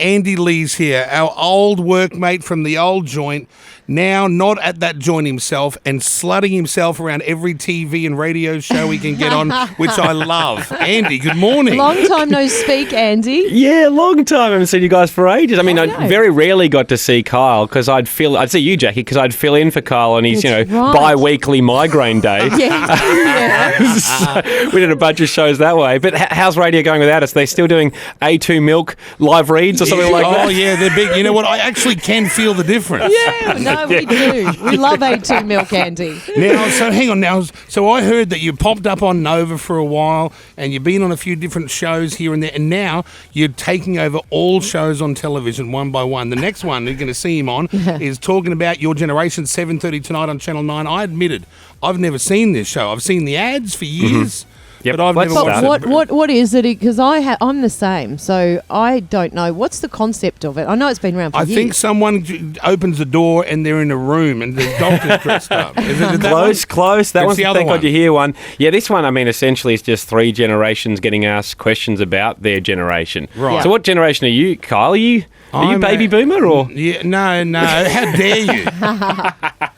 Andy Lee's here, our old workmate from the old joint, now not at that joint himself and slutting himself around every TV and radio show he can get on, which I love. Andy, good morning. Long time no speak, Andy. Yeah, long time. I haven't seen you guys for ages. I mean, I very rarely got to see Kyle because I'd see you, Jackie, because I'd fill in for Kyle on his, That's right. bi-weekly migraine day. Yeah. So we did a bunch of shows that way. But how's radio going without us? They're still doing A2 Milk live reads or something like that? Oh, yeah, they're big. You know what? I actually can feel the difference. Yeah, no, we do. We love A2 Milk, Andy. Now, so hang on now. So I heard that you popped up on Nova for a while and you've been on a few different shows here and there, and now you're taking over all shows on television one by one. The next one you're going to see him on is talking about Your Generation, 7:30 tonight on Channel 9. I admitted, I've never seen this show. I've seen the ads for years. Yep. But I've Let's never start. watched it. What is it? Because I'm the same, so I don't know. What's the concept of it? I know it's been around for I years. think someone opens the door and they're in a room and there's doctors dressed up. Is it that Close. That It's one's the other thank one. God you hear one. Yeah, this one, I mean, essentially is just three generations getting asked questions about their generation. Right. So what generation are you, Kyle? Are you I'm baby a- boomer or? Yeah, no. How dare you?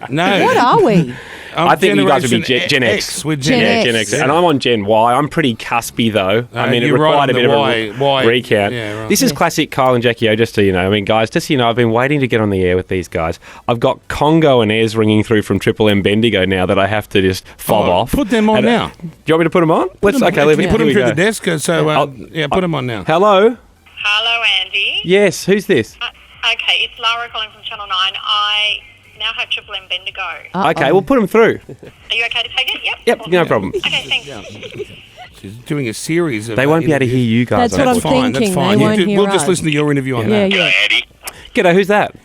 No. What are we? I'm I think you guys would be Generation Gen X. We're Gen Gen X. Gen X. And I'm on Gen Y. I'm pretty cuspy though. I mean, it you're right required on a bit the of a Y recount. Yeah, right. This is classic Kyle and Jackie O, just so you know. I mean, guys, just so you know, I've been waiting to get on the air with these guys. I've got Congo and Ez ringing through from Triple M Bendigo now that I have to just fob off. Put them on And, now. Do you want me to put them on? Let's. Okay, Can you put them here we through go. the desk? So, put them on now. Hello. Hello, Andy. Yes. Who's this? Okay, it's Lara calling from Channel 9. I now have Triple M Bendigo. Okay, we'll put them through. Are you okay to take it? Yep. Yep, no problem. Okay, thanks. She's doing a series of. They won't be able to hear you guys. That's what I'm Fine, that's thinking. fine. They won't hear We'll just us. listen to your interview on Yeah, that. yeah. Andy, G'day, who's that?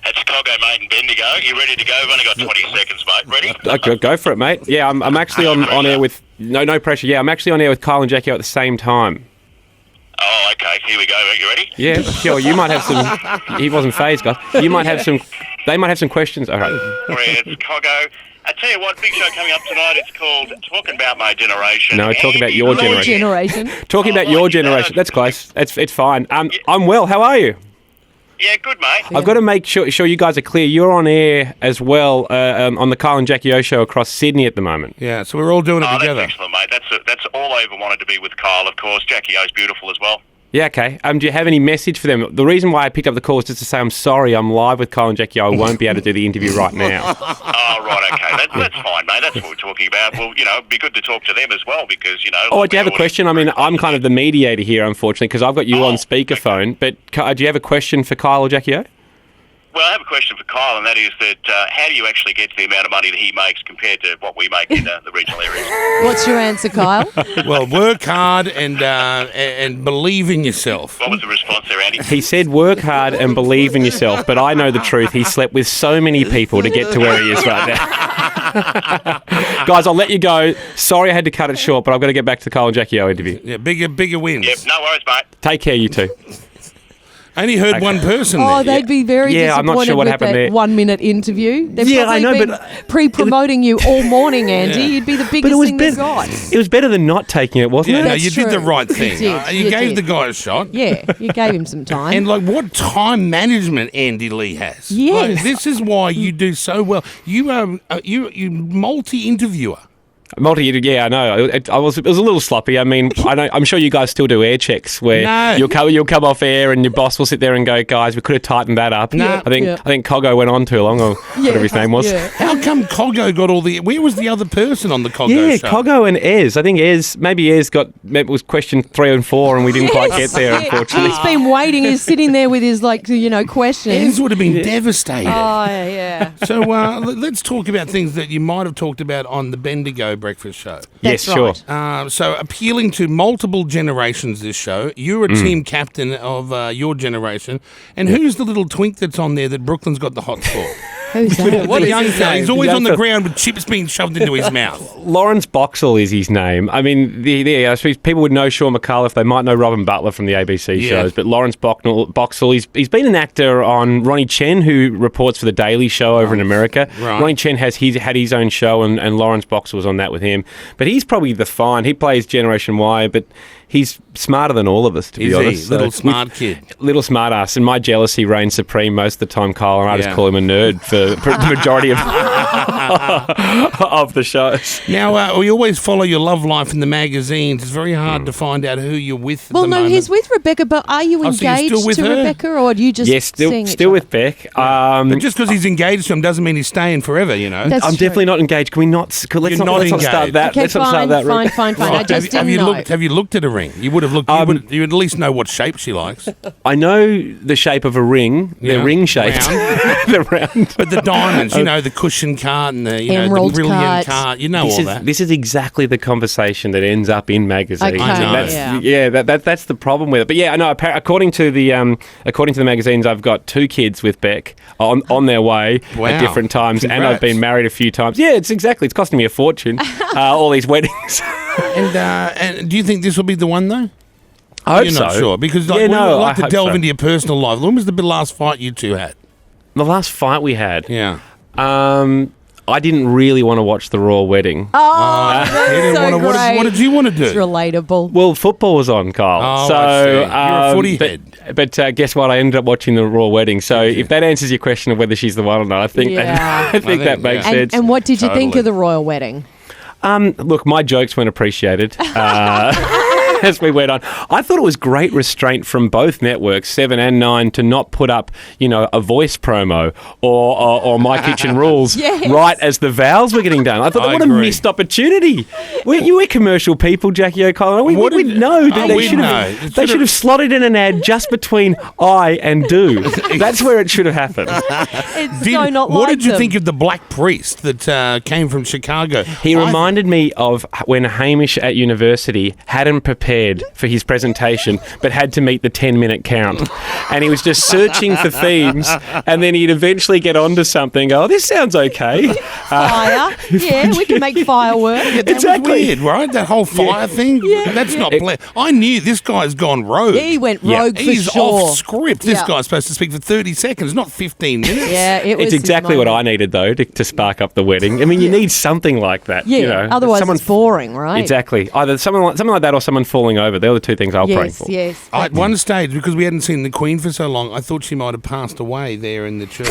it's Chicago, mate, in Bendigo. You ready to go? We've only got 20 seconds, mate. Ready? Go for it, mate. Yeah, I'm actually on air with no pressure. Yeah, I'm actually on air with Kyle and Jackie at the same time. Oh, okay. Here we go. Are you ready? Yeah, sure. You might have some. He wasn't phased, guys. You might have some. They might have some questions. All right. It's Chicago. I tell you what, big show coming up tonight. It's called Talking About My Generation. No, talking about your Andy Your Lee. generation. generation. Talking about your generation. That's close. It's fine. I'm well. How are you? Yeah, good, mate. I've got to make sure you guys are clear. You're on air as well on the Kyle and Jackie O show across Sydney at the moment. Yeah, so we're all doing it Oh, together. that's excellent, mate. That's all I ever wanted to be with Kyle, of course. Jackie O's beautiful as well. Yeah, okay. Do you have any message for them? The reason why I picked up the call is just to say I'm sorry. I'm live with Kyle and Jackie O. I won't be able to do the interview right now. Oh, right, okay. That's fine, mate. That's what we're talking about. Well, it'd be good to talk to them as well because, Oh, do you have a question? I mean, I'm kind of the mediator here, unfortunately, because I've got you on speakerphone. But do you have a question for Kyle or Jackie O? Well, I have a question for Kyle, and that is that how do you actually get to the amount of money that he makes compared to what we make in the regional areas? What's your answer, Kyle? Well, work hard and believe in yourself. What was the response there, Andy? He said work hard and believe in yourself, but I know the truth. He slept with so many people to get to where he is right now. Guys, I'll let you go. Sorry I had to cut it short, but I've got to get back to the Kyle and Jackie O interview. Yeah, bigger wins. Yep, no worries, mate. Take care, you two. I only heard one person Oh, there. they'd be very Yeah, I'm disappointed not sure what with happened that there. 1 minute interview. They've Yeah, probably I know, been but pre-promoting you all morning, Andy. Yeah. You'd be the But biggest it was thing they've better. got. It was better than not taking it, wasn't Yeah, it? no, That's you did the true. right You thing. did, You you gave did. the guy a shot. Yeah, you gave him some time. And what time management Andy Lee has. Yes. Like, this is why you do so well. You are you multi-interviewer. Yeah, I know. It was a little sloppy. I mean, I'm sure you guys still do air checks where No. you'll come off air and your boss will sit there and go, guys, we could have tightened that up. No. I think Coggo went on too long, or whatever his name was. Yeah. How come Coggo got all the... Where was the other person on the Coggo Yeah, show? Coggo and Ez. I think Ez was question 3 and 4 and we didn't quite get there, Yeah. unfortunately. He's been waiting. He's sitting there with his, questions. Ez would have been devastated. Oh, yeah. So let's talk about things that you might have talked about on the Bendigo breakfast show. Yes, That's sure. right. So appealing to multiple generations this show. You're a team captain of your generation. And who's the little twink that's on there that Brooklyn's got the hots for? Who's that? The young fella. He's always Young on the fella. ground with chips being shoved into his mouth. Lawrence Boxall is his name. I mean, I suppose people would know Sean McAuliffe. They might know Robin Butler from the ABC Yeah. shows, but Lawrence Boxall, he's been an actor on Ronnie Chen, who reports for The Daily Show over in America. Right. Ronnie Chen had his own show, and Lawrence Boxall was on that with him. But he's probably the find. He plays Generation Y, but he's smarter than all of us, to be Is he? honest. Little So, smart kid. little smart ass, and my jealousy reigns supreme most of the time, Kyle, and I just Yeah. call him a nerd for the majority of of the shows. Now, we always follow your love life in the magazines. It's very hard to find out who you're with. Well, at the no, moment. he's with Rebecca, but are you Oh, so you're engaged still with to her? Rebecca, or do you just Yes, seeing still each still other? with Beck. But just because he's engaged to him doesn't mean he's staying forever. You know. That's I'm true. definitely not engaged. Can we not? Let's You're not. not Let's not start engaged. that. Okay, Let's not start fine, that. fine, fine, fine. I Right. just have didn't you know. looked? Have you looked at a ring? You would have looked. You would at least know what shape she likes. I know the shape of a ring. Yeah. They're ring shaped. They're round. But the diamonds, you know, the cushion cart and the Emerald the brilliant cart. cart, you know This all is, that. this is exactly the conversation that ends up in magazines. Okay, And yeah. that's the problem with it. But yeah, I know. According to the magazines, I've got 2 kids with Beck on their way Wow. at different times, and I've Congrats. been married a few times. Yeah, it's costing me a fortune. All these weddings. And do you think this will be the one though? I hope You're so. not sure because like, Yeah, we no, would like I to hope delve so. into your personal life. When was the last fight you two had? The last fight we had. Yeah. I didn't really want to watch the royal wedding. Oh, You that's didn't so wanna- great. what did you want to It's do? relatable. Well, football was on, Kyle. Oh, so I see. You're a footy but, head. But guess what? I ended up watching the royal wedding. So if that answers your question of whether she's the one or not, I think Yeah. I think that makes yeah. sense. And what did you think Totally. of the royal wedding? Look, my jokes weren't appreciated as we went on. I thought it was great restraint from both networks, 7 and 9, to not put up, a voice promo or My Kitchen Rules Yes. right as the vows were getting done. I thought, I what a agree. missed opportunity. We're commercial people, Jackie O'Connor. We What did- know that Oh, they we should know. have It they should should have slotted in an ad just between I and do. That's where it should have happened. It's so not what like did you them. think of the black priest that came from Chicago? He reminded me of when Hamish at university hadn't prepared for his presentation but had to meet the 10-minute count. And he was just searching for themes, and then he'd eventually get onto something, go, oh, this sounds okay. Fire. Yeah, we can make firework. That Exactly. was weird, right? That whole fire thing. That's not. I knew this guy's gone rogue. Yeah, he went Yeah. rogue for He's sure. off script. This Yeah. guy's supposed to speak for 30 seconds, not 15 minutes. Yeah, it was It's his exactly what I moment. needed, though, to spark up the wedding. I mean, you need something like that. Yeah, otherwise someone it's boring, right? Exactly. Either something like that or someone falling over. They're the 2 things I'll pray Yes, for. yes. At one stage, because we hadn't seen the Queen for so long, I thought she might have passed away there in the church.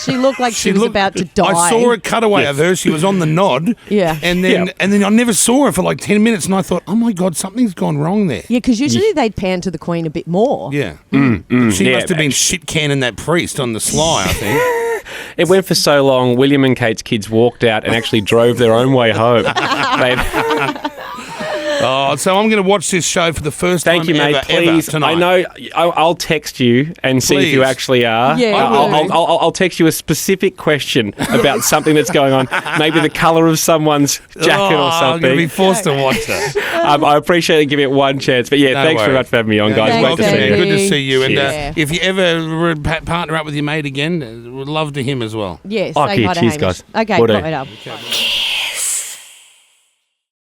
She looked like she was looked- about to die. I saw a cutaway of her. She was on the nod. Yeah. And then I never saw her for like 10 minutes, and I thought, oh my God, something's gone wrong there. Yeah, because usually they'd pan to the Queen a bit more. Yeah. She yeah. must have been shit canning that priest on the sly, I think. It went for so long, William and Kate's kids walked out and actually drove their own way home. Oh, so I'm going to watch this show for the first Thank time you, mate. ever Please, tonight. I know. I'll text you and see if you Please. actually are. Yeah, I'll text you a specific question about something that's going on. Maybe the colour of someone's jacket or I'm going to be something. forced to watch it. I appreciate it. Give it one chance. But yeah, No thanks very worries. much for having me on, guys. Thanks, Great to see Andy. you. Good to see you. And Cheers. if you ever partner up with your mate again, we'd love to him as well. Yes, Oh, say okay, hi to cheers, Hamish. guys. Okay, Will do. right up.